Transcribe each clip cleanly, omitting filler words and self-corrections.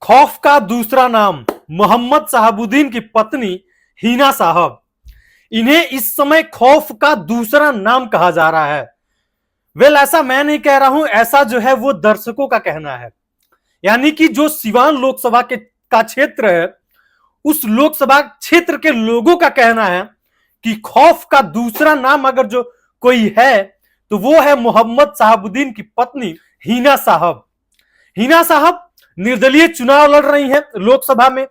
खौफ का दूसरा नाम मोहम्मद शहाबुद्दीन की पत्नी हिना साहब, इन्हें इस समय खौफ का दूसरा नाम कहा जा रहा है। ऐसा मैं नहीं कह रहा हूं, ऐसा जो है वो दर्शकों का कहना है। यानी कि जो सिवान लोकसभा का क्षेत्र है, उस लोकसभा क्षेत्र के लोगों का कहना है कि खौफ का दूसरा नाम अगर जो कोई है तो वो है मोहम्मद शहाबुद्दीन की पत्नी हिना साहब। हिना साहब निर्दलीय चुनाव लड़ रही हैं लोकसभा में,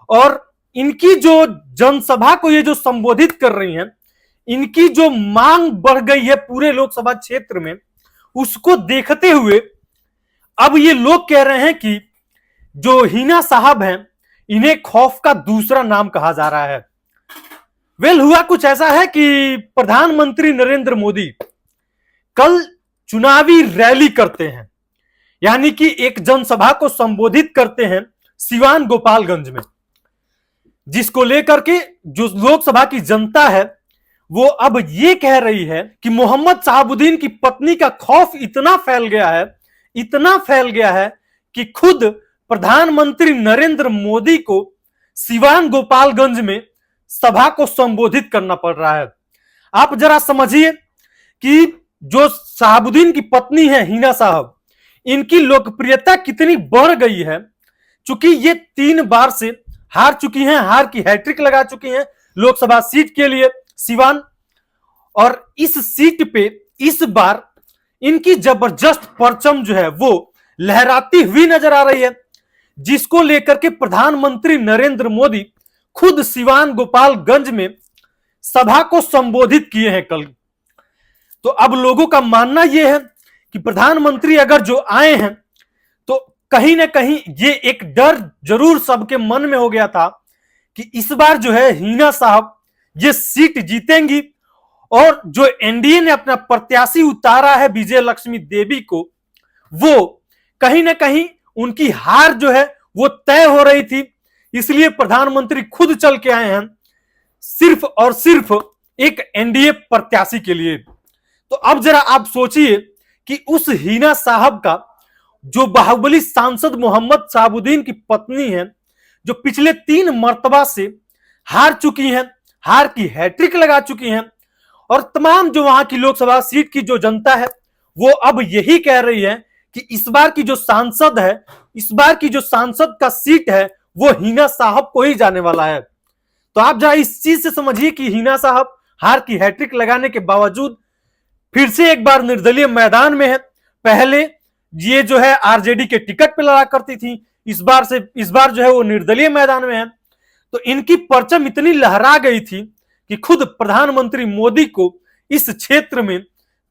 और इनकी जो जनसभा को ये जो संबोधित कर रही हैं, इनकी जो मांग बढ़ गई है पूरे लोकसभा क्षेत्र में, उसको देखते हुए अब ये लोग कह रहे हैं कि जो हिना साहब हैं, इन्हें खौफ का दूसरा नाम कहा जा रहा है। हुआ कुछ ऐसा है कि प्रधानमंत्री नरेंद्र मोदी कल चुनावी रैली करते हैं, यानी कि एक जनसभा को संबोधित करते हैं सिवान गोपालगंज में, जिसको लेकर के जो लोकसभा की जनता है वो अब ये कह रही है कि मोहम्मद शहाबुद्दीन की पत्नी का खौफ इतना फैल गया है कि खुद प्रधानमंत्री नरेंद्र मोदी को सिवान गोपालगंज में सभा को संबोधित करना पड़ रहा है। आप जरा समझिए कि जो शहाबुद्दीन की पत्नी है हिना साहब, इनकी लोकप्रियता कितनी बढ़ गई है। चूंकि ये 3 बार से हार चुकी हैं, हार की हैट्रिक लगा चुकी हैं लोकसभा सीट के लिए सिवान, और इस सीट पे इस बार इनकी जबरदस्त परचम जो है वो लहराती हुई नजर आ रही है, जिसको लेकर के प्रधानमंत्री नरेंद्र मोदी खुद सिवान गोपालगंज में सभा को संबोधित किए हैं कल। तो अब लोगों का मानना यह है कि प्रधानमंत्री अगर जो आए हैं तो कहीं ना कहीं ये एक डर जरूर सबके मन में हो गया था कि इस बार जो है हिना साहब ये सीट जीतेंगी, और जो एनडीए ने अपना प्रत्याशी उतारा है विजय लक्ष्मी देवी को, वो कहीं ना कहीं उनकी हार जो है वो तय हो रही थी। इसलिए प्रधानमंत्री खुद चल के आए हैं सिर्फ और सिर्फ एक एनडीए प्रत्याशी के लिए। तो अब जरा आप सोचिए कि उस हिना साहब का जो बाहुबली सांसद मोहम्मद शहाबुद्दीन की पत्नी है, जो पिछले 3 मर्तबा से हार चुकी हैं, हार की हैट्रिक लगा चुकी हैं, और तमाम जो वहां की लोकसभा सीट की जो जनता है वो अब यही कह रही है कि इस बार की जो सांसद है, इस बार की जो सांसद का सीट है वो हिना साहब को ही जाने वाला है। तो आप जरा इस चीज से समझिए कि हिना साहब हार की हैट्रिक लगाने के बावजूद फिर से एक बार निर्दलीय मैदान में है। पहले ये जो है आरजेडी के टिकट पे लड़ा करती थी, इस बार जो है वो निर्दलीय मैदान में है। तो इनकी परचम इतनी लहरा गई थी कि खुद प्रधानमंत्री मोदी को इस क्षेत्र में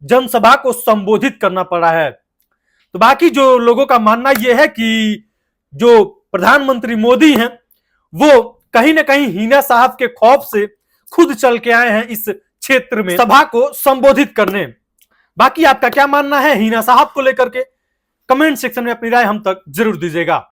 जनसभा को संबोधित करना पड़ा है। तो बाकी जो लोगों का मानना यह है कि जो प्रधानमंत्री मोदी हैं वो कहीं ना कहीं हिना साहब के खौफ से खुद चल के आए हैं इस क्षेत्र में सभा को संबोधित करने। बाकी आपका क्या मानना है हिना साहब को लेकर के, कमेंट सेक्शन में अपनी राय हम तक जरूर दीजिएगा।